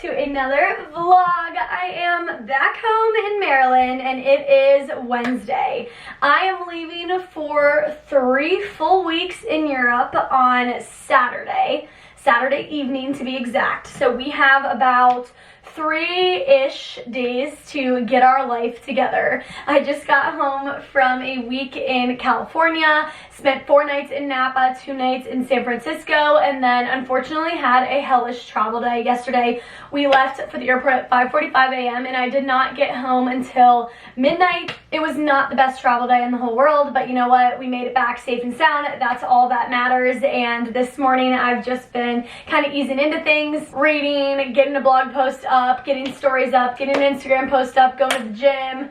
to another vlog. I am back home in Maryland and it is Wednesday. I am leaving for 3 full weeks in Europe on Saturday evening to be exact. So we have about 3-ish days to get our life together. I just got home from a week in California, spent 4 nights in Napa, 2 nights in San Francisco, and then unfortunately had a hellish travel day yesterday. We left for the airport at 5:45 a.m. and I did not get home until midnight. It was not the best travel day in the whole world, but you know what? We made it back safe and sound. That's all that matters. And this morning I've just been kind of easing into things, reading, getting a blog post up, getting stories up, getting an Instagram post up, going to the gym,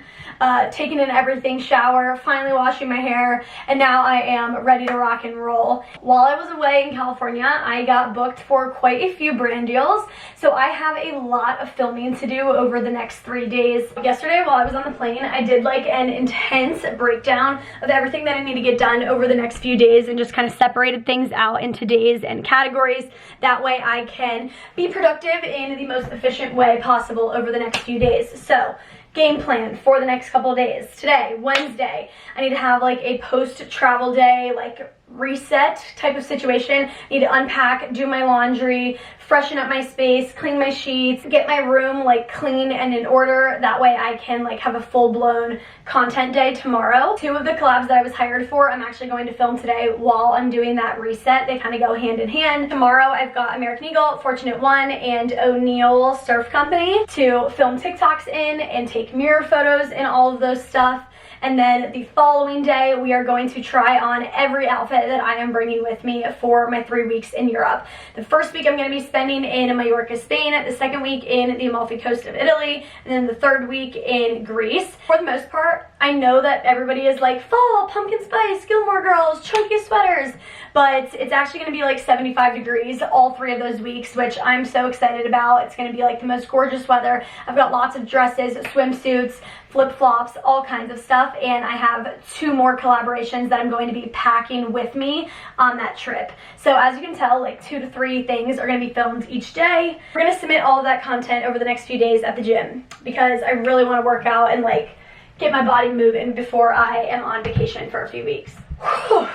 taking in everything, shower, finally washing my hair, and now I am ready to rock and roll. While I was away in California, I got booked for quite a few brand deals, so I have a lot of filming to do over the next 3 days. Yesterday while I was on the plane, I did like an intense breakdown of everything that I need to get done over the next few days and just kind of separated things out into days and categories. That way I can be productive in the most efficient way possible over the next few days. So game plan for the next couple of days. Today, Wednesday, I need to have like a post-travel day, like reset type of situation. I need to unpack, do my laundry, freshen up my space, clean my sheets, get my room like clean and in order. That way I can like have a full-blown content day tomorrow. 2 of the collabs that I was hired for, I'm actually going to film today while I'm doing that reset. They kind of go hand in hand. Tomorrow I've got American Eagle, Fortunate One, and O'Neill Surf Company to film TikToks in and take mirror photos and all of those stuff. And then the following day, we are going to try on every outfit that I am bringing with me for my 3 weeks in Europe. The first week I'm going to be spending in Mallorca, Spain. The second week in the Amalfi Coast of Italy. And then the third week in Greece. For the most part, I know that everybody is like, fall, pumpkin spice, Gilmore Girls, chunky sweaters. But it's actually going to be like 75 degrees all 3 of those weeks, which I'm so excited about. It's going to be like the most gorgeous weather. I've got lots of dresses, swimsuits, flip-flops, all kinds of stuff, and I have 2 more collaborations that I'm going to be packing with me on that trip. So as you can tell, like 2 to 3 things are going to be filmed each day. We're going to submit all of that content over the next few days at the gym because I really want to work out and like get my body moving before I am on vacation for a few weeks. Whew.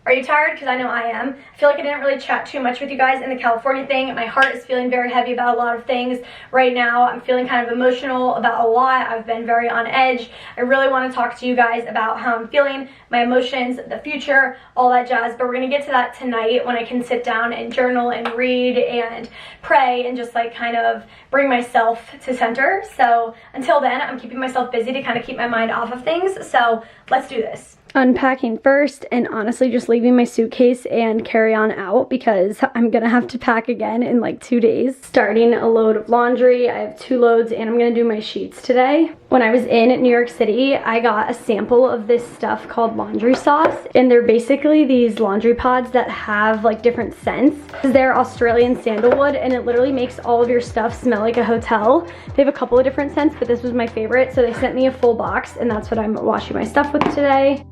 Are you tired? Because I know I am. I feel like I didn't really chat too much with you guys in the California thing. My heart is feeling very heavy about a lot of things right now. I'm feeling kind of emotional about a lot. I've been very on edge. I really want to talk to you guys about how I'm feeling, my emotions, the future, all that jazz. But we're going to get to that tonight when I can sit down and journal and read and pray and just like kind of bring myself to center. So until then, I'm keeping myself busy to kind of keep my mind off of things. So let's do this. Unpacking first, and honestly just leaving my suitcase and carry-on out because I'm gonna have to pack again in like 2 days. Starting a load of laundry. I have 2 loads and I'm gonna do my sheets today. When I was in New York City, I got a sample of this stuff called laundry sauce, and they're basically these laundry pods that have like different scents. They're Australian sandalwood and it literally makes all of your stuff smell like a hotel. They have a couple of different scents, but this was my favorite, so they sent me a full box and that's what I'm washing my stuff with today.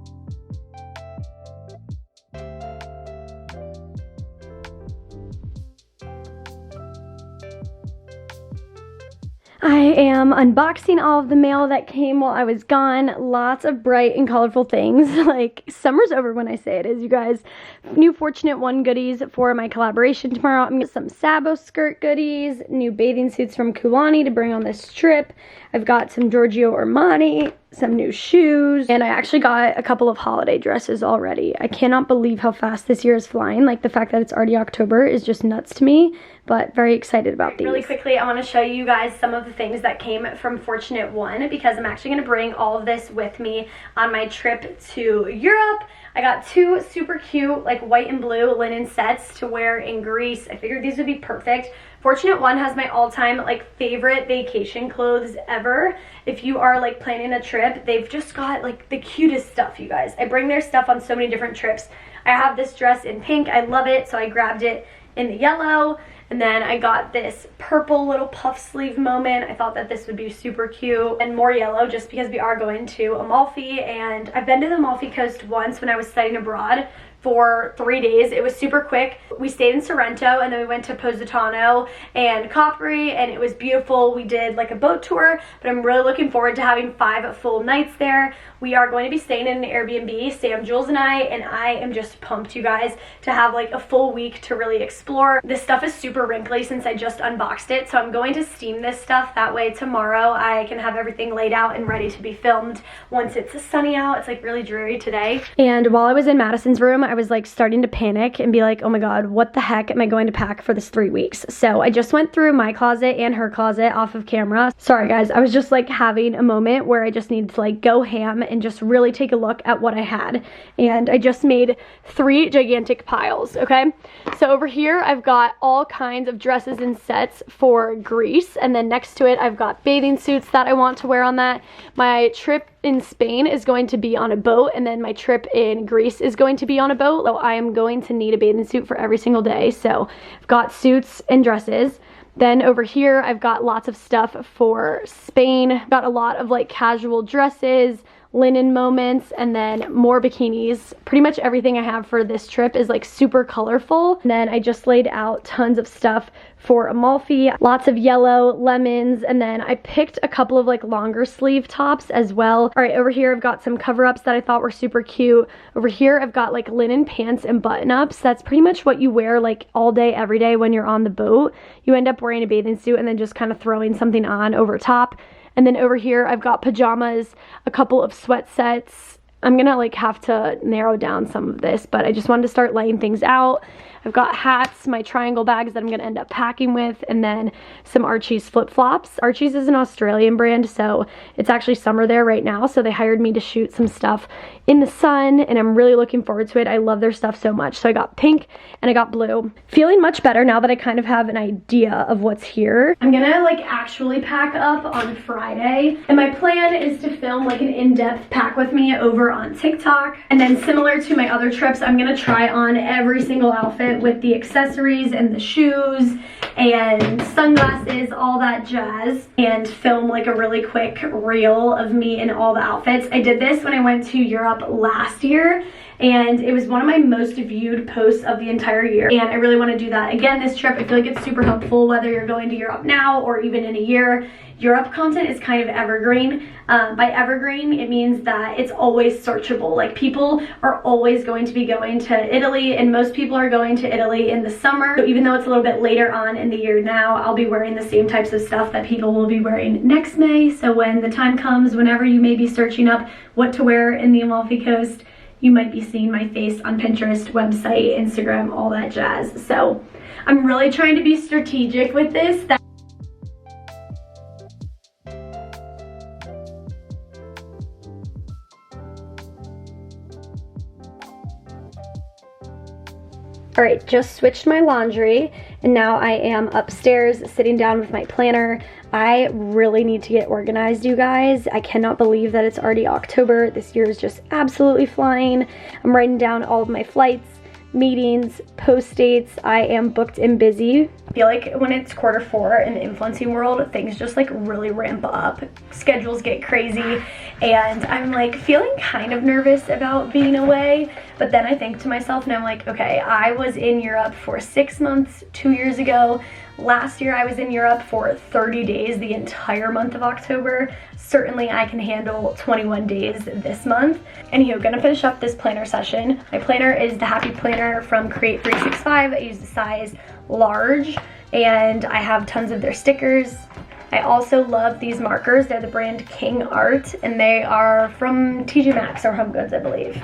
I am unboxing all of the mail that came while I was gone. Lots of bright and colorful things. Like, summer's over when I say it is, you guys. New Fortunate One goodies for my collaboration tomorrow. I'm getting some Sabo skirt goodies, new bathing suits from Kulani to bring on this trip. I've got some Giorgio Armani, some new shoes, and I actually got a couple of holiday dresses already. I cannot believe how fast this year is flying. Like, the fact that it's already October is just nuts to me, but very excited about these. Really quickly, I want to show you guys some of the things that came from Fortunate One because I'm actually going to bring all of this with me on my trip to Europe. I got 2 super cute like white and blue linen sets to wear in Greece. I figured these would be perfect. Fortunate One has my all-time like favorite vacation clothes ever. If you are like planning a trip, they've just got like the cutest stuff, you guys. I bring their stuff on so many different trips. I have this dress in pink. I love it, so I grabbed it in the yellow. And then I got this purple little puff sleeve moment. I thought that this would be super cute. And more yellow just because we are going to Amalfi. And I've been to the Amalfi Coast once when I was studying abroad for 3 days. It was super quick. We stayed in Sorrento and then we went to Positano and Capri, and it was beautiful. We did like a boat tour, but I'm really looking forward to having 5 full nights there. We are going to be staying in an Airbnb, Sam, Jules, and I am just pumped, you guys, to have like a full week to really explore. This stuff is super wrinkly since I just unboxed it, so I'm going to steam this stuff. That way tomorrow I can have everything laid out and ready to be filmed once it's sunny out. It's like really dreary today. And while I was in Madison's room, I was like starting to panic and be like, oh my god, what the heck am I going to pack for this 3 weeks? So I just went through my closet and her closet off of camera. Sorry guys, I was just like having a moment where I just needed to like go ham and just really take a look at what I had. And I just made 3 gigantic piles, okay? So over here I've got all kinds of dresses and sets for Greece, and then next to it I've got bathing suits that I want to wear on that. My trip in Spain is going to be on a boat, and then my trip in Greece is going to be on a boat. So I am going to need a bathing suit for every single day. So I've got suits and dresses. Then over here I've got lots of stuff for Spain. Got a lot of like casual dresses, linen moments, and then more bikinis. Pretty much everything I have for this trip is like super colorful. And then I just laid out tons of stuff for Amalfi, lots of yellow, lemons, and then I picked a couple of like longer sleeve tops as well. All right, over here I've got some cover-ups that I thought were super cute. Over here I've got like linen pants and button-ups. That's pretty much what you wear like all day, every day when you're on the boat. You end up wearing a bathing suit and then just kind of throwing something on over top. And then over here I've got pajamas, a couple of sweat sets. I'm gonna like have to narrow down some of this, but I just wanted to start laying things out. I've got hats, my triangle bags that I'm gonna end up packing with, and then some Archie's flip-flops. Archie's is an Australian brand, so it's actually summer there right now, so they hired me to shoot some stuff in the sun, and I'm really looking forward to it. I love their stuff so much. So I got pink and I got blue. Feeling much better now that I kind of have an idea of what's here. I'm gonna like actually pack up on Friday, and my plan is to film like an in-depth pack with me over on TikTok. And then similar to my other trips, I'm gonna try on every single outfit with the accessories and the shoes and sunglasses, all that jazz, and film like a really quick reel of me in all the outfits. I did this when I went to Europe last year, and it was one of my most viewed posts of the entire year, and I really want to do that again this trip. I feel like it's super helpful whether you're going to Europe now or even in a year. Europe content is kind of evergreen. By evergreen, it means that it's always searchable. Like, people are always going to be going to Italy, and most people are going to Italy in the summer. So even though it's a little bit later on in the year now, I'll be wearing the same types of stuff that people will be wearing next May. So when the time comes, whenever you may be searching up what to wear in the Amalfi Coast, you might be seeing my face on Pinterest, website, Instagram, all that jazz. So I'm really trying to be strategic with this. All right, just switched my laundry, and now I am upstairs sitting down with my planner. I really need to get organized, you guys. I cannot believe that it's already October. This year is just absolutely flying. I'm writing down all of my flights, meetings, post dates. I am booked and busy. I feel like when it's Q4 in the influencing world, things just like really ramp up. Schedules get crazy, and I'm like feeling kind of nervous about being away. But then I think to myself, and I'm like, okay, I was in Europe for 6 months 2 years ago. Last year I was in Europe for 30 days the entire month of October. Certainly I can handle 21 days this month. Anywho, gonna finish up this planner session. My planner is the Happy Planner from Create 365. I use the size large, and I have tons of their stickers. I also love these markers. They're the brand King Art, and they are from TJ Maxx or Home Goods, I believe.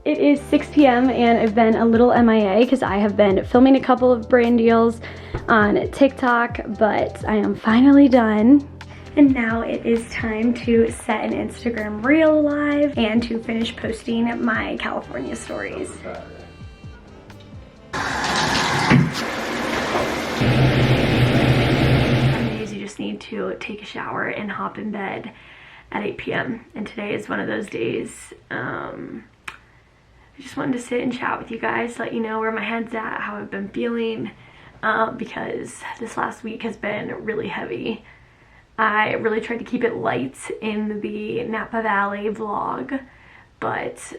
It is 6 p.m. and I've been a little MIA because I have been filming a couple of brand deals on TikTok, but I am finally done. And now it is time to set an Instagram reel live and to finish posting my California stories. Some days you just need to take a shower and hop in bed at 8 p.m. and today is one of those days. I just wanted to sit and chat with you guys, let you know where my head's at, how I've been feeling, because this last week has been really heavy. I really tried to keep it light in the Napa Valley vlog, but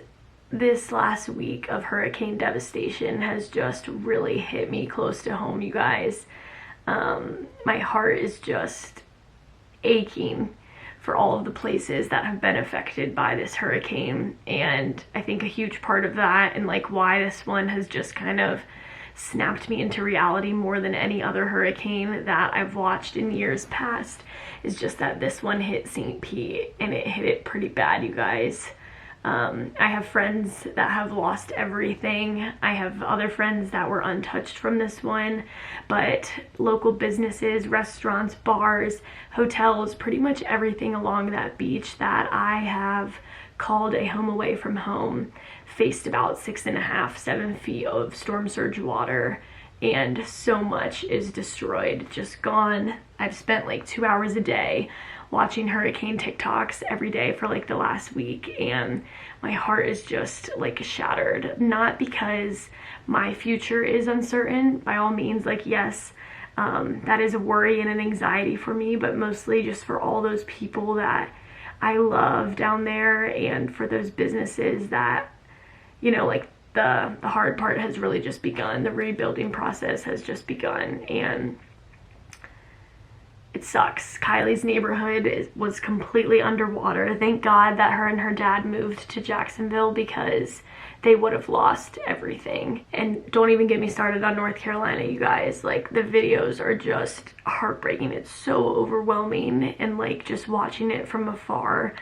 this last week of hurricane devastation has just really hit me close to home, you guys. My heart is just aching for all of the places that have been affected by this hurricane, and I think a huge part of that and like why this one has just kind of snapped me into reality more than any other hurricane that I've watched in years past is just that this one hit St. Pete and it hit it pretty bad, you guys. I have friends that have lost everything. I have other friends that were untouched from this one, but local businesses, restaurants, bars, hotels, pretty much everything along that beach that I have called a home away from home faced about 6.5, 7 feet of storm surge water, and so much is destroyed, just gone. I've spent like 2 hours a day watching hurricane TikToks every day for like the last week, and my heart is just like shattered. Not because my future is uncertain, by all means, like yes, that is a worry and an anxiety for me, but mostly just for all those people that I love down there and for those businesses that, you know, like the hard part has really just begun. The rebuilding process has just begun, and it sucks. Kylie's neighborhood was completely underwater. Thank God that her and her dad moved to Jacksonville because they would have lost everything. And don't even get me started on North Carolina, you guys. Like, the videos are just heartbreaking. It's so overwhelming, and like just watching it from afar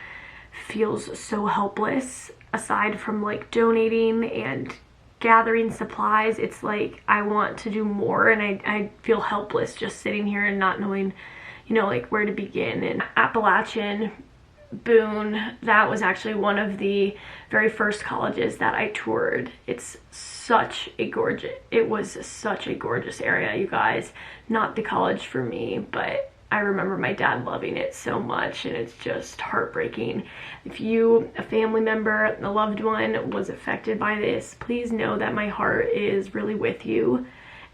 feels so helpless. Aside from like donating and gathering supplies, it's like I want to do more, and I feel helpless just sitting here and not knowing, you know, like where to begin. And Appalachian, Boone, that was actually one of the very first colleges that I toured. It was such a gorgeous area, you guys. Not the college for me, but I remember my dad loving it so much, and it's just heartbreaking. If you, a family member, a loved one was affected by this, please know that my heart is really with you.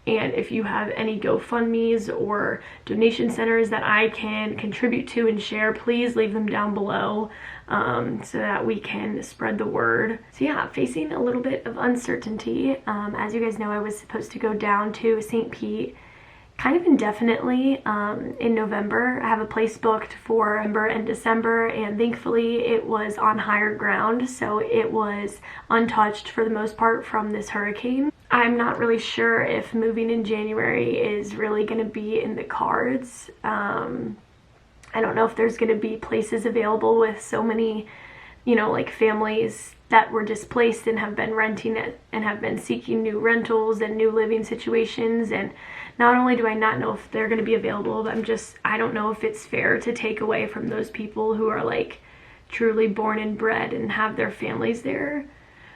And if you have any GoFundMes or donation centers that I can contribute to and share, please leave them down below so that we can spread the word. So yeah, facing a little bit of uncertainty. As you guys know, I was supposed to go down to St. Pete kind of indefinitely in November. I have a place booked for November and December, and thankfully it was on higher ground, so it was untouched for the most part from this hurricane. I'm not really sure if moving in January is really going to be in the cards. I don't know if there's going to be places available with so many, you know, like families that were displaced and have been renting it and have been seeking new rentals and new living situations. And not only do I not know if they're going to be available, but I don't know if it's fair to take away from those people who are like truly born and bred and have their families there.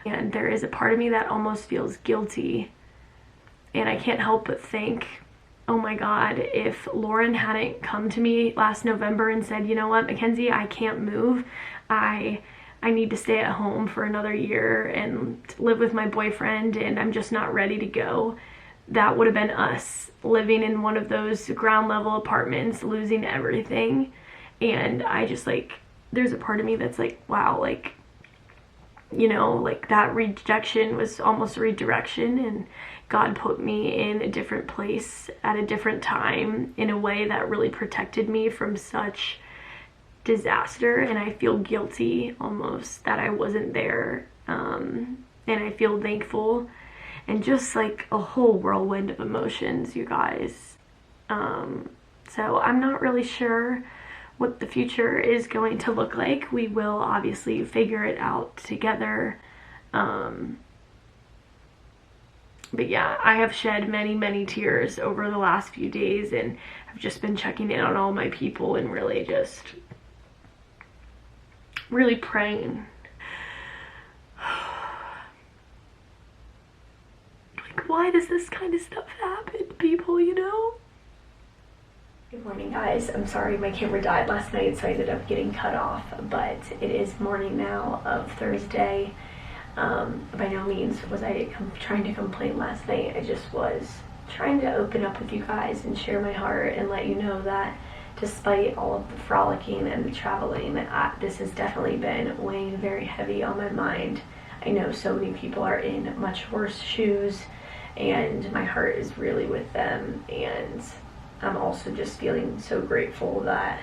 And there is a part of me that almost feels guilty. And I can't help but think, oh my God, if Lauren hadn't come to me last November and said, you know what, Mckenzie, I can't move. I need to stay at home for another year and live with my boyfriend, and I'm just not ready to go. That would have been us living in one of those ground level apartments, losing everything. And I just like, there's a part of me that's like, wow, like, you know, like that rejection was almost redirection, and God put me in a different place at a different time in a way that really protected me from such disaster. And I feel guilty almost that I wasn't there, and I feel thankful, and just like a whole whirlwind of emotions, you guys. So I'm not really sure what the future is going to look like. We will obviously figure it out together. But yeah, I have shed many tears over the last few days, and I've just been checking in on all my people and really just praying. Like, why does this kind of stuff happen to people, you know? Good morning, guys. I'm sorry my camera died last night, so I ended up getting cut off, but it is morning now of Thursday. By no means was I trying to complain last night. I just was trying to open up with you guys and share my heart and let you know that despite all of the frolicking and the traveling, this has definitely been weighing very heavy on my mind. I know so many people are in much worse shoes, and my heart is really with them, and I'm also just feeling so grateful that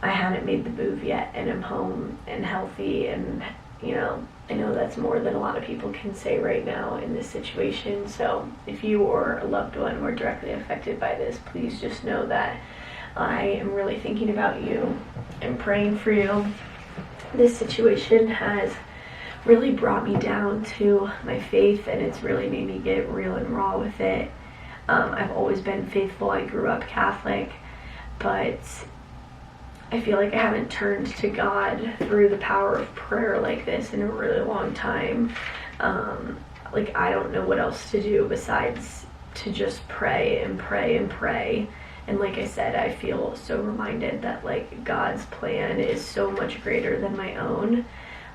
I haven't made the move yet and I'm home and healthy, and you know, I know that's more than a lot of people can say right now in this situation. So if you or a loved one were directly affected by this, please just know that I am really thinking about you and praying for you. This situation has really brought me down to my faith, and it's really made me get real and raw with it. I've always been faithful. I grew up Catholic, but I feel like I haven't turned to God through the power of prayer like this in a really long time. Like, I don't know what else to do besides to just pray and pray and pray. And like I said, I feel so reminded that like God's plan is so much greater than my own.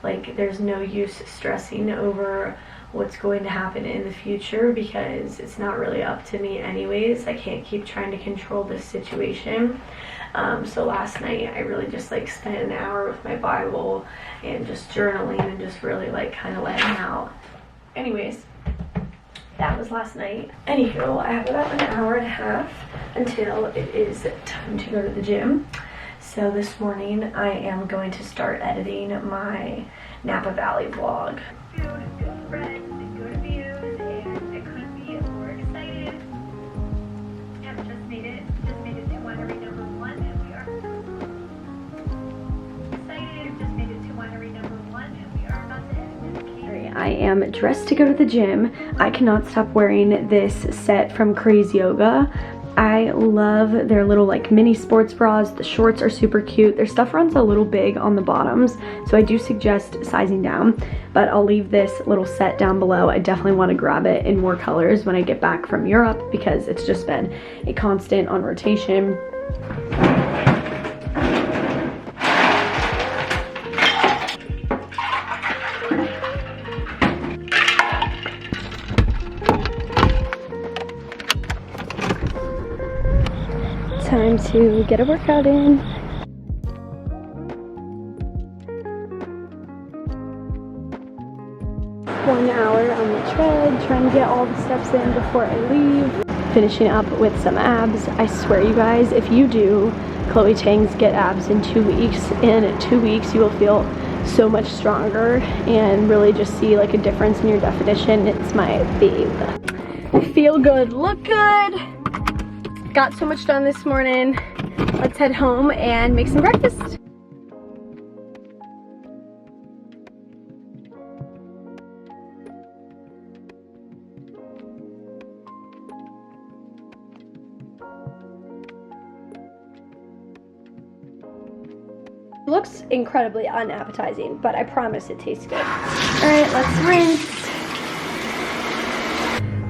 Like, there's no use stressing over what's going to happen in the future because it's not really up to me anyways. I can't keep trying to control this situation. So last night I really just like spent an hour with my Bible and just journaling and just really like kind of letting out. Anyways, that was last night. Anywho, I have about an hour and a half until it is time to go to the gym. So this morning I am going to start editing my Napa Valley vlog. Food, good friends, and good views, and I couldn't be more excited. Yep, just made it to winery number 1, and we are excited. Just made it to winery number 1, and we are about to end. I am dressed to go to the gym. I cannot stop wearing this set from Crazy Yoga. I love their little like mini sports bras. The shorts are super cute. Their stuff runs a little big on the bottoms, so I do suggest sizing down, but I'll leave this little set down below. I definitely want to grab it in more colors when I get back from Europe because it's just been a constant on rotation. Time to get a workout in. One hour on the tread, trying to get all the steps in before I leave. Finishing up with some abs. I swear you guys, if you do Chloe Tang's Get Abs in 2 weeks, in 2 weeks you will feel so much stronger and really just see like a difference in your definition. It's my babe. Feel good, look good. Got so much done this morning. Let's head home and make some breakfast. It looks incredibly unappetizing, but I promise it tastes good. All right, let's rinse.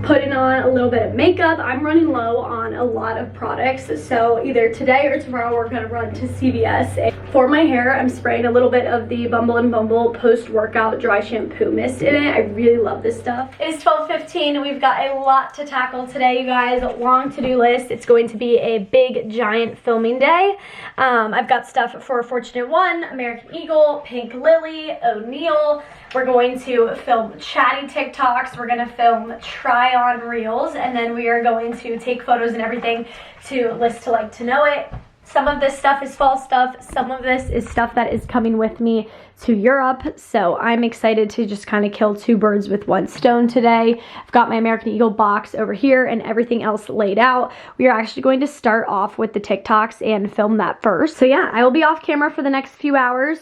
Putting on a little bit of makeup. I'm running low on a lot of products, so either today or tomorrow we're gonna run to CVS. For my hair, I'm spraying a little bit of the Bumble and Bumble post-workout dry shampoo mist in it. I really love this stuff. It's 12:15. We've got a lot to tackle today, you guys. A long to-do list. It's going to be a big, giant filming day. I've got stuff for Fortunate One, American Eagle, Pink Lily, O'Neill. We're going to film chatty TikToks. We're gonna film try-on reels, and then we are going to take photos and everything to list to like to know it. Some of this stuff is fall stuff. Some of this is stuff that is coming with me to Europe. So I'm excited to just kind of kill 2 birds with 1 stone today. I've got my American Eagle box over here and everything else laid out. We are actually going to start off with the TikToks and film that first. So yeah, I will be off camera for the next few hours,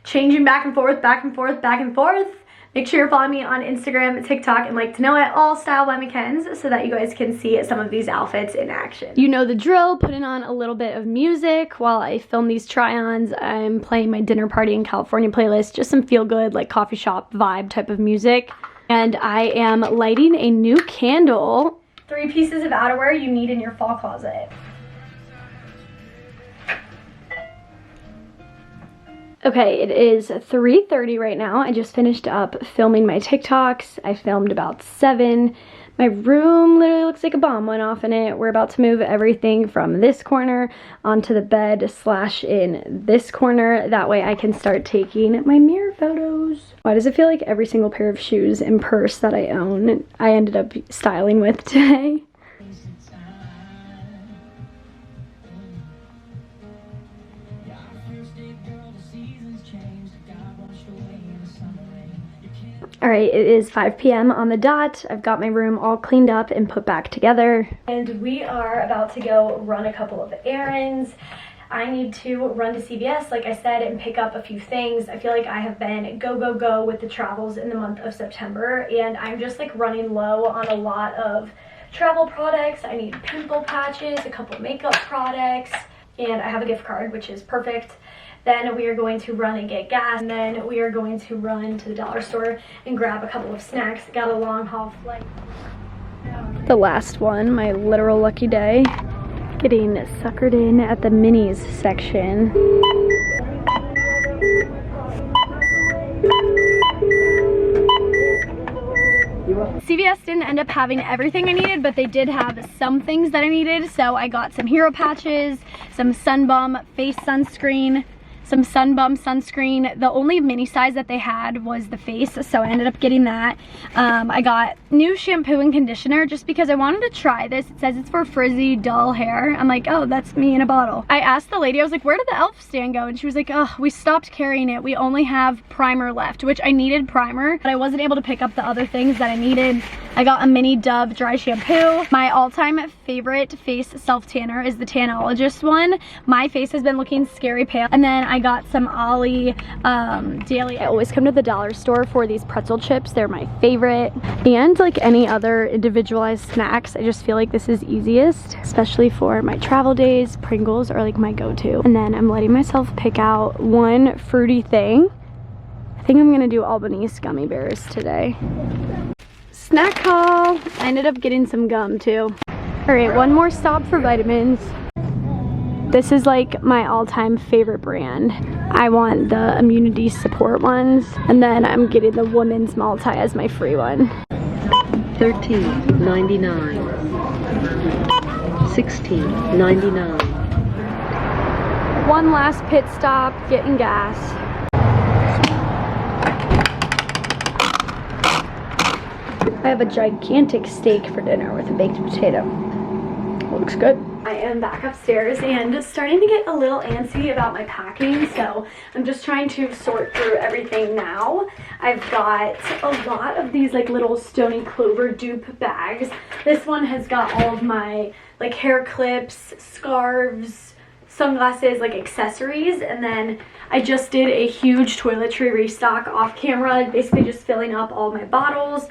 changing back and forth, back and forth, back and forth, Make sure you're following me on Instagram, TikTok, and Like to Know It, all style by McKenzie, so that you guys can see some of these outfits in action. You know the drill, putting on a little bit of music while I film these try-ons. I'm playing my dinner party in California playlist, just some feel-good, like coffee shop vibe type of music. And I am lighting a new candle. 3 pieces of outerwear you need in your fall closet. Okay, it is 3:30 right now. I just finished up filming my TikToks. I filmed about 7. My room literally looks like a bomb went off in it. We're about to move everything from this corner onto the bed / in this corner. That way I can start taking my mirror photos. Why does it feel like every single pair of shoes and purse that I own, I ended up styling with today? Alright, it is 5 p.m. on the dot. I've got my room all cleaned up and put back together. And we are about to go run a couple of errands. I need to run to CVS, like I said, and pick up a few things. I feel like I have been go with the travels in the month of September, and I'm just like running low on a lot of travel products. I need pimple patches, a couple makeup products, and I have a gift card, which is perfect. Then we are going to run and get gas, and then we are going to run to the dollar store and grab a couple of snacks. Got a long haul flight. The last one, my literal lucky day, getting suckered in at the minis section. CVS didn't end up having everything I needed, but they did have some things that I needed. So I got some hero patches, some Sunbum face sunscreen, some Sunbum sunscreen. The only mini size that they had was the face, so I ended up getting that. I got new shampoo and conditioner just because I wanted to try this. It says it's for frizzy, dull hair. I'm like, oh, that's me in a bottle. I asked the lady, I was like, where did the e.l.f. stand go? And she was like, oh, we stopped carrying it. We only have primer left, which I needed primer, but I wasn't able to pick up the other things that I needed. I got a mini Dove dry shampoo. My all-time favorite face self-tanner is the Tanologist one. My face has been looking scary pale. And then I got some Ollie daily. I always come to the dollar store for these pretzel chips. They're my favorite. And like any other individualized snacks, I just feel like this is easiest, especially for my travel days. Pringles are like my go-to. And then I'm letting myself pick out one fruity thing. I think I'm gonna do Albanese gummy bears today. Snack haul. I ended up getting some gum too. All right, one more stop for vitamins. This is like my all-time favorite brand. I want the immunity support ones, and then I'm getting the women's multi as my free one. $13.99, $16.99. One last pit stop, getting gas. I have a gigantic steak for dinner with a baked potato. Looks good. I am back upstairs and starting to get a little antsy about my packing, so I'm just trying to sort through everything now. I've got a lot of these like little Stony Clover dupe bags. This one has got all of my like hair clips, scarves, sunglasses, like accessories, and then I just did a huge toiletry restock off camera, basically just filling up all my bottles.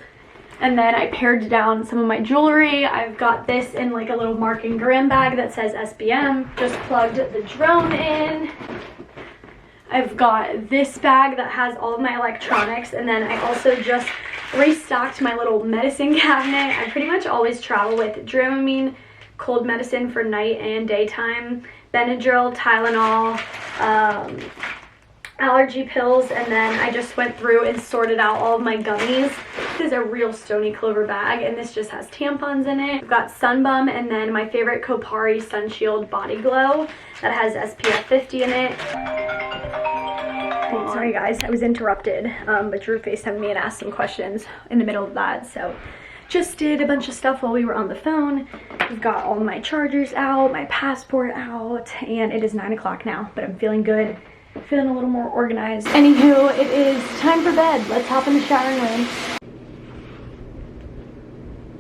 And then I pared down some of my jewelry. I've got this in like a little Mark & Graham bag that says SBM. Just plugged the drone in. I've got this bag that has all of my electronics, and then I also just restocked my little medicine cabinet. I pretty much always travel with Dramamine, cold medicine for night and daytime, Benadryl, Tylenol, allergy pills, and then I just went through and sorted out all of my gummies. This is a real Stony Clover bag, and this just has tampons in it. I've got Sunbum, and then my favorite Kopari Sun Shield Body Glow that has SPF 50 in it. Sorry guys, I was interrupted, but Drew FaceTimed me and asked some questions in the middle of that, so just did a bunch of stuff while we were on the phone. We've got all my chargers out, my passport out, and it is 9 o'clock now, but I'm feeling good. Feeling a little more organized. Anywho, it is time for bed. Let's hop in the showering room.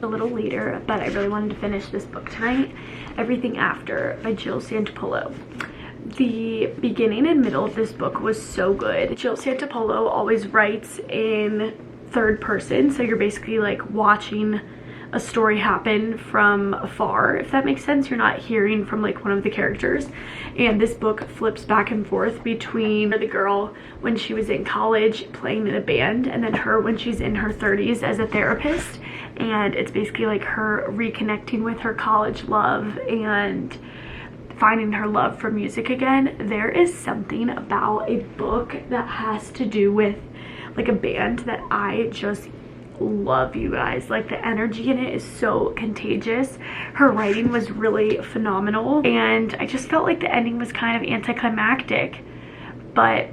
A little later, but I really wanted to finish this book tonight, Everything After by Jill Santopolo. The beginning and middle of this book was so good. Jill Santopolo always writes in third person, so you're basically like watching a story happen from afar, if that makes sense. You're not hearing from like one of the characters. And this book flips back and forth between the girl when she was in college playing in a band, and then her when she's in her 30s as a therapist. And it's basically like her reconnecting with her college love and finding her love for music again. There is something about a book that has to do with like a band that I just love, you guys. Like, the energy in it is so contagious. Her writing was really phenomenal, and I just felt like the ending was kind of anticlimactic, but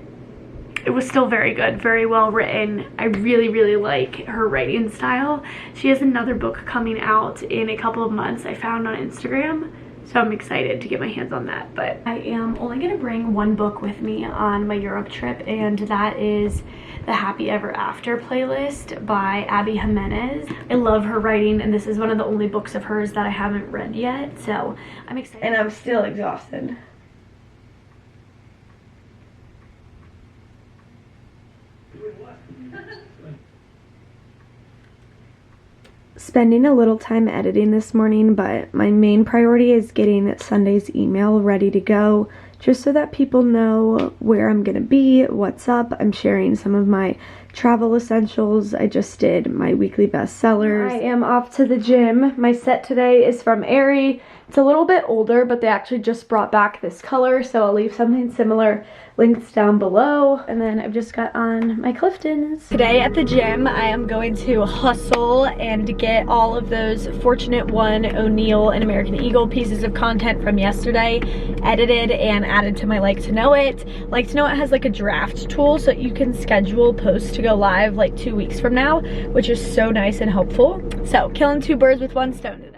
it was still very good, very well written. I really like her writing style. She has another book coming out in a couple of months I found on Instagram, so I'm excited to get my hands on that. But I am only gonna bring one book with me on my Europe trip, and that is the Happy Ever After playlist by Abby Jimenez. I love her writing, and this is one of the only books of hers that I haven't read yet, so I'm excited. And I'm still exhausted. Spending a little time editing this morning, but my main priority is getting Sunday's email ready to go, just so that people know where I'm gonna be, what's up. I'm sharing some of my travel essentials. I just did my weekly bestsellers. I am off to the gym. My set today is from Aerie. It's a little bit older, but they actually just brought back this color, so I'll leave something similar links down below. And then I've just got on my Cliftons. Today at the gym, I am going to hustle and get all of those Fortunate One, O'Neill, and American Eagle pieces of content from yesterday edited and added to my Like to Know It. Like to Know It has like a draft tool, so you can schedule posts to go live like 2 weeks from now, which is so nice and helpful. So killing two birds with one stone today.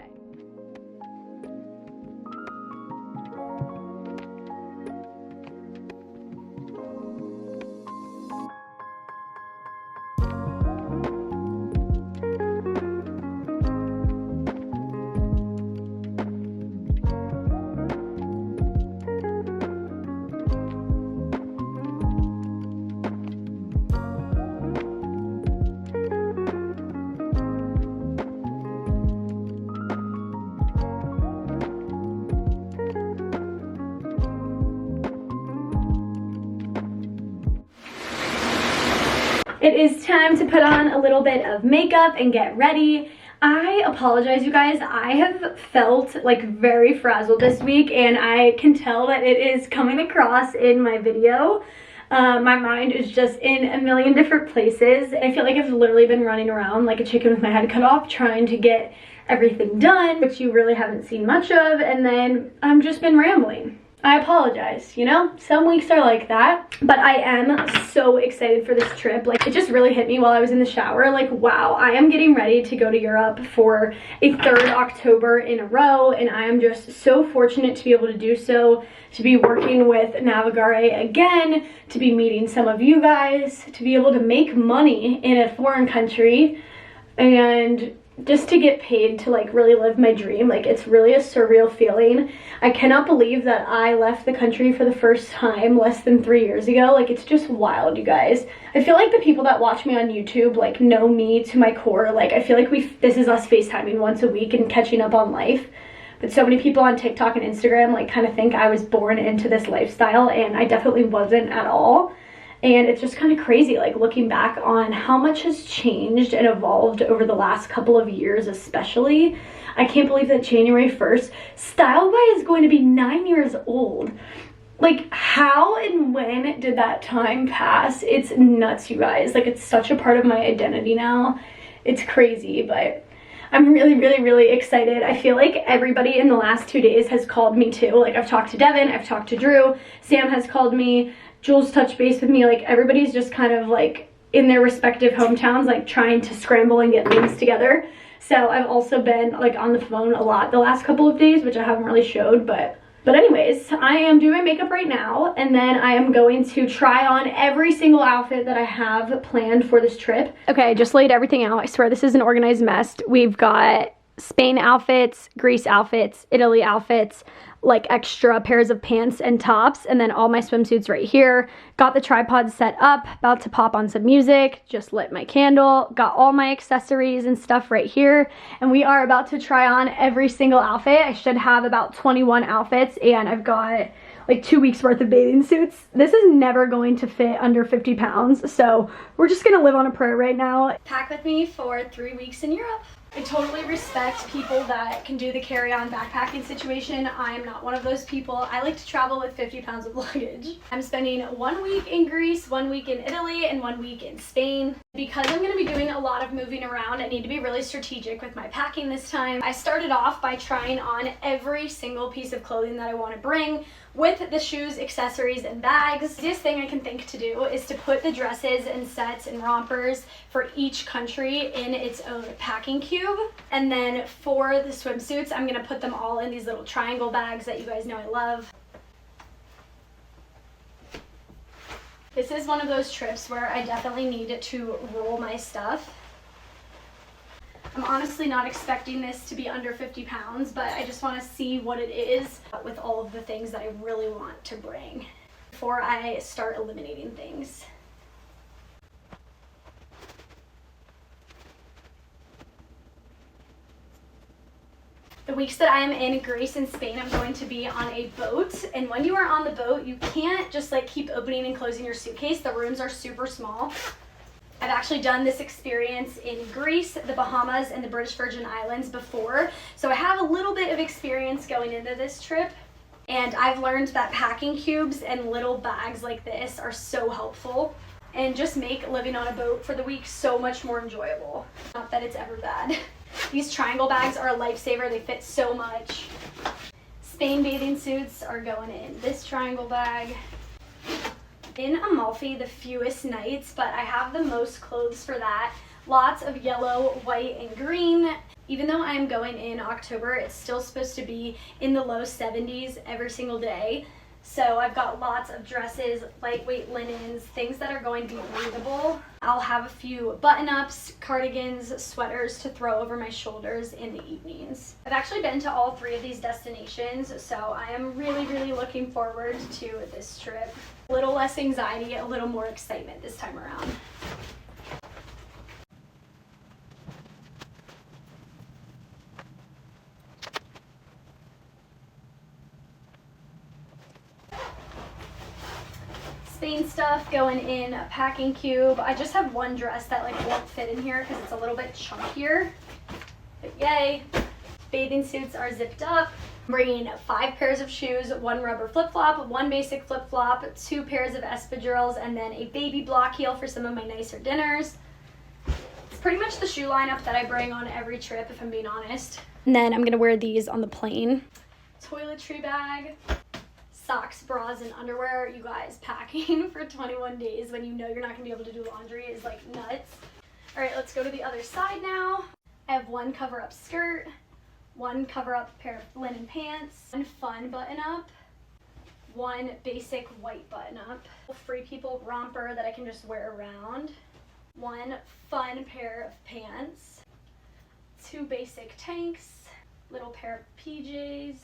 It is time to put on a little bit of makeup and get ready. I apologize, you guys. I have felt like very frazzled this week, and I can tell that it is coming across in my video. My mind is just in a million different places. I feel like I've literally been running around like a chicken with my head cut off trying to get everything done, which you really haven't seen much of, and then I've just been rambling. I apologize, you know? Some weeks are like that, but I am so excited for this trip. Like, it just really hit me while I was in the shower. Like, wow, I am getting ready to go to Europe for a 3rd October in a row, and I am just so fortunate to be able to do so, to be working with Navigare again, to be meeting some of you guys, to be able to make money in a foreign country, and just to get paid to like really live my dream. Like, it's really a surreal feeling. I cannot believe that I left the country for the first time less than 3 years ago. Like, it's just wild, you guys. I feel like the people that watch me on YouTube like know me to my core. Like, I feel like this is us FaceTiming once a week and catching up on life. But so many people on TikTok and Instagram like kind of think I was born into this lifestyle, and I definitely wasn't at all. And it's just kind of crazy, like, looking back on how much has changed and evolved over the last couple of years, especially. I can't believe that January 1st, Style By is going to be 9 years old. Like, how and when did that time pass? It's nuts, you guys. Like, it's such a part of my identity now. It's crazy, but I'm really excited. I feel like everybody in the last 2 days has called me too. Like, I've talked to Devin, I've talked to Drew, Sam has called me, Jules touched base with me. Like, everybody's just kind of like in their respective hometowns, like trying to scramble and get things together. So I've also been like on the phone a lot the last couple of days, which I haven't really showed, but anyways, I am doing makeup right now, and then I am going to try on every single outfit that I have planned for this trip. Okay, I just laid everything out. I swear this is an organized mess. We've got Spain outfits, Greece outfits, Italy outfits, like extra pairs of pants and tops, and then all my swimsuits right here. Got the tripod set up, about to pop on some music, just lit my candle, got all my accessories and stuff right here, and we are about to try on every single outfit. I should have about 21 outfits, and I've got like 2 weeks worth of bathing suits. This is never going to fit under 50 pounds, so we're just gonna live on a prayer right now. Pack with me for 3 weeks in Europe. I totally respect people that can do the carry-on backpacking situation. I'm not one of those people. I like to travel with 50 pounds of luggage. I'm spending 1 week in Greece, 1 week in Italy, and 1 week in Spain. Because I'm gonna be doing a lot of moving around, I need to be really strategic with my packing this time. I started off by trying on every single piece of clothing that I wanna bring with the shoes, accessories, and bags. The easiest thing I can think to do is to put the dresses and sets and rompers for each country in its own packing cube. And then for the swimsuits, I'm gonna put them all in these little triangle bags that you guys know I love. This is one of those trips where I definitely need to roll my stuff. I'm honestly not expecting this to be under 50 pounds, but I just want to see what it is with all of the things that I really want to bring before I start eliminating things. The weeks that I'm in Greece and Spain, I'm going to be on a boat, and when you are on the boat, you can't just like keep opening and closing your suitcase. The rooms are super small. I've actually done this experience in Greece, the Bahamas, and the British Virgin Islands before, so I have a little bit of experience going into this trip, and I've learned that packing cubes and little bags like this are so helpful and just make living on a boat for the week so much more enjoyable. Not that it's ever bad. These triangle bags are a lifesaver. They fit so much. Spain bathing suits are going in this triangle bag. In Amalfi, the fewest nights, but I have the most clothes for that. Lots of yellow, white, and green. Even though I'm going in October, it's still supposed to be in the low 70s every single day. So I've got lots of dresses, lightweight linens, things that are going to be breathable. I'll have a few button-ups, cardigans, sweaters to throw over my shoulders in the evenings. I've actually been to all 3 of these destinations, so I am really, really looking forward to this trip. A little less anxiety, a little more excitement this time around. Spain stuff going in a packing cube. I just have one dress that like won't fit in here because it's a little bit chunkier, but yay. Bathing suits are zipped up. I'm bringing 5 pairs of shoes, 1 rubber flip-flop, 1 basic flip-flop, 2 pairs of espadrilles, and then a baby block heel for some of my nicer dinners. It's pretty much the shoe lineup that I bring on every trip, if I'm being honest. And then I'm gonna wear these on the plane. Toiletry bag. Socks, bras, and underwear. You guys, packing for 21 days when you know you're not gonna be able to do laundry is like nuts. All right, let's go to the other side now. I have 1 cover-up skirt, 1 cover-up pair of linen pants, 1 fun button-up, 1 basic white button-up, a Free People romper that I can just wear around, 1 fun pair of pants, 2 basic tanks, little pair of PJs,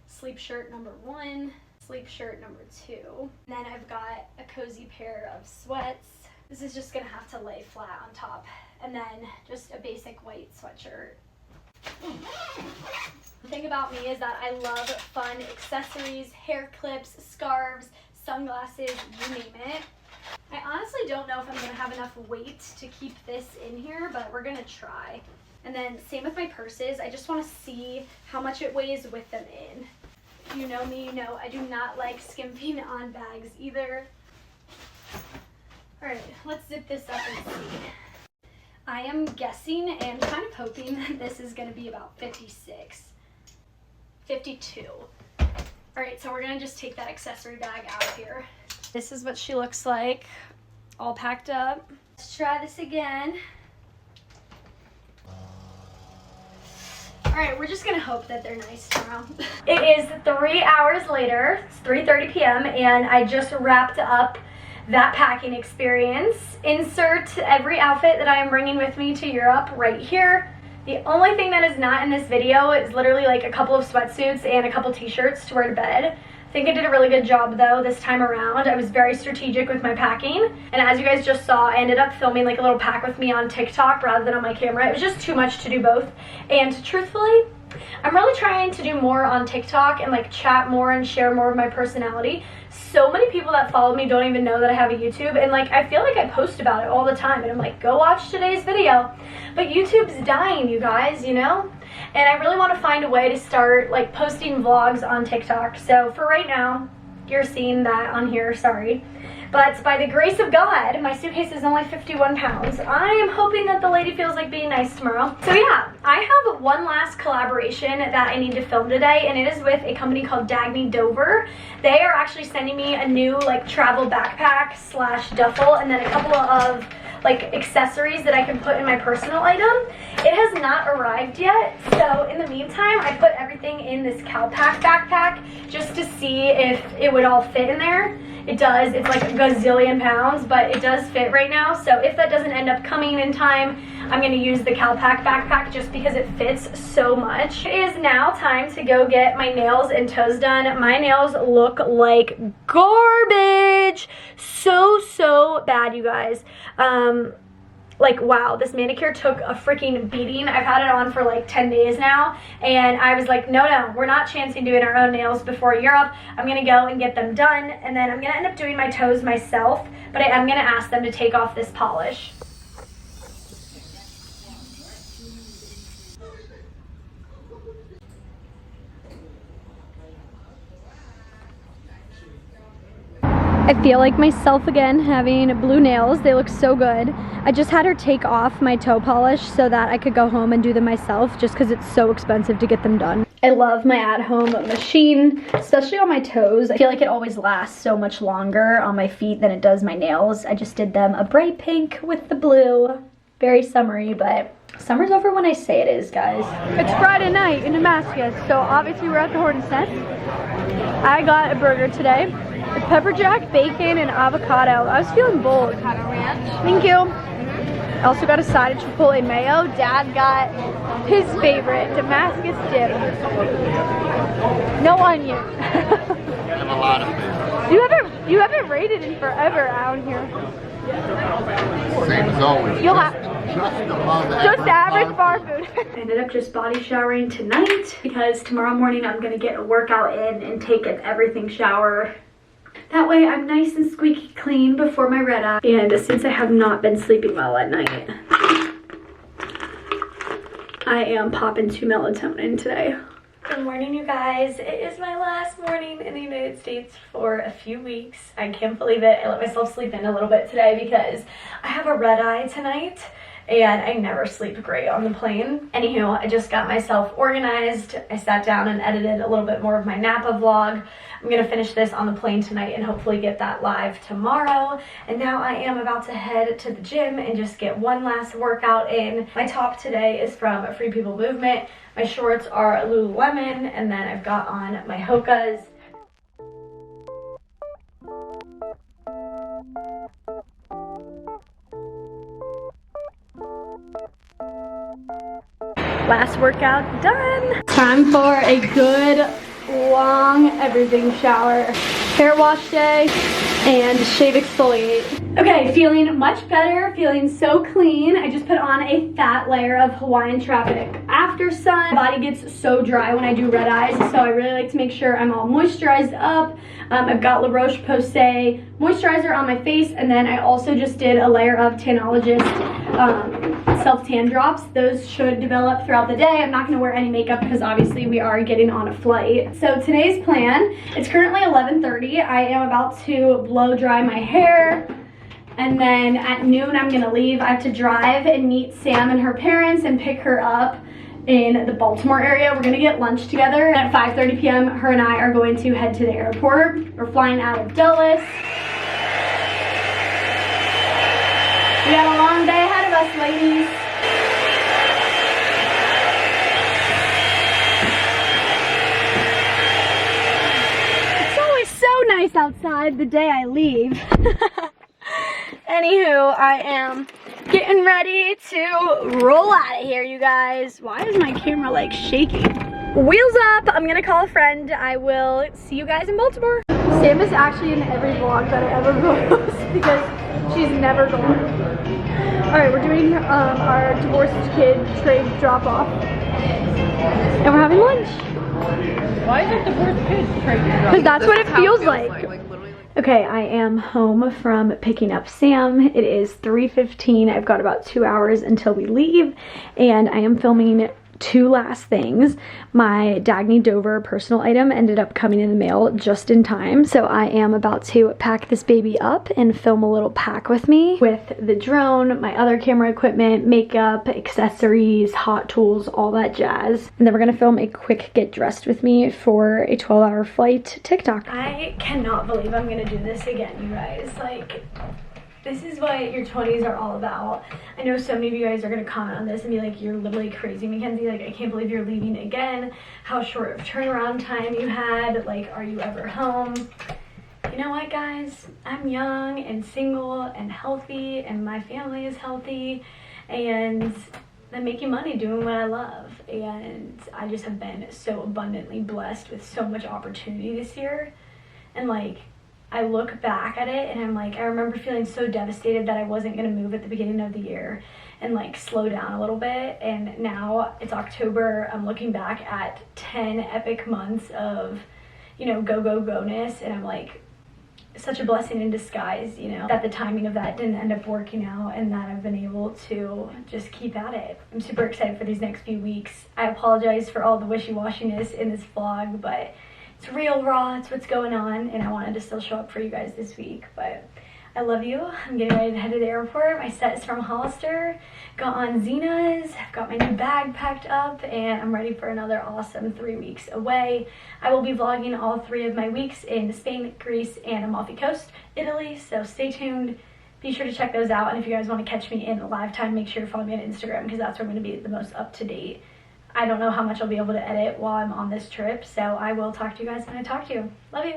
sleep shirt number 1, sleep shirt number 2. And then I've got a cozy pair of sweats. This is just gonna have to lay flat on top. And then just a basic white sweatshirt. The thing about me is that I love fun accessories, hair clips, scarves, sunglasses, you name it. I honestly don't know if I'm gonna have enough weight to keep this in here, but we're gonna try. And then same with my purses. I just wanna see how much it weighs with them in. If you know me, you know I do not like skimping on bags either. All right, let's zip this up and see. I am guessing and kind of hoping that this is gonna be about 56, 52. All right, so we're gonna just take that accessory bag out of here. This is what she looks like, all packed up. Let's try this again. All right, we're just gonna hope that they're nice tomorrow. It is 3 hours later, it's 3:30 p.m. and I just wrapped up that packing experience. Insert every outfit that I am bringing with me to Europe right here. The only thing that is not in this video is literally like a couple of sweatsuits and a couple t-shirts to wear to bed. I think I did a really good job though this time around. I was very strategic with my packing, and as you guys just saw, I ended up filming like a little pack with me on TikTok rather than on my camera. It was just too much to do both, and truthfully, I'm really trying to do more on TikTok and like chat more and share more of my personality. So many people that follow me don't even know that I have a YouTube, and like I feel like I post about it all the time, and I'm like, go watch today's video. But YouTube's dying, you guys, you know? And I really want to find a way to start like posting vlogs on TikTok. So for right now, you're seeing that on here, sorry. But by the grace of God, my suitcase is only 51 pounds. I am hoping that the lady feels like being nice tomorrow. So yeah, I have one last collaboration that I need to film today, and it is with a company called Dagny Dover. They are actually sending me a new like travel backpack slash duffel, and then a couple of like accessories that I can put in my personal item. It has not arrived yet, so in the meantime, I put everything in this CalPack backpack just to see if it would all fit in there. It does. It's like a gazillion pounds, but it does fit right now. So if that doesn't end up coming in time, I'm going to use the CalPack backpack just because it fits so much. It is now time to go get my nails and toes done. My nails look like garbage. So bad, you guys. Like, wow, this manicure took a freaking beating. I've had it on for like 10 days now, and I was like, no, we're not chancing doing our own nails before Europe. I'm gonna go and get them done, and then I'm gonna end up doing my toes myself, but I'm gonna ask them to take off this polish. I feel like myself again having blue nails. They look so good. I just had her take off my toe polish so that I could go home and do them myself just because it's so expensive to get them done. I love my at-home machine, especially on my toes. I feel like it always lasts so much longer on my feet than it does my nails. I just did them a bright pink with the blue. Very summery, but summer's over when I say it is, guys. It's Friday night in Damascus, so obviously we're at the Hornet's Nest. I got a burger today. It's pepper jack, bacon, and avocado. I was feeling bold. Avocado ranch. Thank you. I also got a side of chipotle mayo. Dad got his favorite, Damascus dip. No onion. And a lot of it. You haven't rated in forever out here. Same as always. You'll have just average bar food. I ended up just body showering tonight because tomorrow morning I'm gonna get a workout in and take an everything shower. That way I'm nice and squeaky clean before my red eye. And since I have not been sleeping well at night, I am popping 2 melatonin today. Good morning, you guys. It is my last morning in the United States for a few weeks. I can't believe it. I let myself sleep in a little bit today because I have a red eye tonight and I never sleep great on the plane. Anywho, I just got myself organized. I sat down and edited a little bit more of my Napa vlog. I'm gonna finish this on the plane tonight and hopefully get that live tomorrow. And now I am about to head to the gym and just get one last workout in. My top today is from Free People Movement. My shorts are Lululemon, and then I've got on my Hokas. Last workout done. Time for a good long everything shower. Hair wash day and shave exfoliate. Okay, feeling much better, feeling so clean. I just put on a fat layer of Hawaiian Tropic After Sun. My body gets so dry when I do red eyes, so I really like to make sure I'm all moisturized up. I've got La Roche-Posay moisturizer on my face, and then I also just did a layer of Tanologist self-tan drops. Those should develop throughout the day. I'm not going to wear any makeup because obviously we are getting on a flight. So today's plan, it's currently 11:30. I am about to blow dry my hair, and then at noon I'm going to leave. I have to drive and meet Sam and her parents and pick her up in the Baltimore area. We're going to get lunch together. And at 5:30 p.m. her and I are going to head to the airport. We're flying out of Dulles. We got a long day ahead of us, ladies. It's always so nice outside the day I leave. Anywho, I am getting ready to roll out of here, you guys. Why is my camera like shaking? Wheels up, I'm gonna call a friend. I will see you guys in Baltimore. Sam is actually in every vlog that I ever post because she's never gone. All right, we're doing our divorced kid trade drop off. And we're having lunch. Why is it divorced kids trade drop? Because that's what it feels like. Okay, I am home from picking up Sam. It is 3:15. I've got about 2 hours until we leave, and I am filming two last things. My Dagny Dover personal item ended up coming in the mail just in time, so I am about to pack this baby up and film a little pack with me with the drone, my other camera equipment, makeup, accessories, hot tools, all that jazz. And then we're gonna film a quick get dressed with me for a 12-hour flight TikTok. I cannot believe I'm gonna do this again, you guys. Like, this is what your 20s are all about. I know so many of you guys are going to comment on this and be like, you're literally crazy, Mckenzie. Like, I can't believe you're leaving again. How short of turnaround time you had. Like, are you ever home? You know what, guys? I'm young and single and healthy, and my family is healthy, and I'm making money doing what I love. And I just have been so abundantly blessed with so much opportunity this year. And like, I look back at it and I'm like, I remember feeling so devastated that I wasn't gonna move at the beginning of the year and like slow down a little bit. And now it's October, I'm looking back at 10 epic months of, you know, go-ness, and I'm like, such a blessing in disguise, you know, that the timing of that didn't end up working out and that I've been able to just keep at it. I'm super excited for these next few weeks. I apologize for all the wishy-washiness in this vlog, but it's real raw, it's what's going on, and I wanted to still show up for you guys this week. But I love you. I'm getting ready to head to the airport. My set is from Hollister. Got on Zena's. I've got my new bag packed up, and I'm ready for another awesome 3 weeks away. I will be vlogging all 3 of my weeks in Spain, Greece, and Amalfi Coast, Italy, so stay tuned. Be sure to check those out, and if you guys want to catch me in live time, make sure to follow me on Instagram, because that's where I'm going to be the most up-to-date. I don't know how much I'll be able to edit while I'm on this trip, so I will talk to you guys when I talk to you. Love you.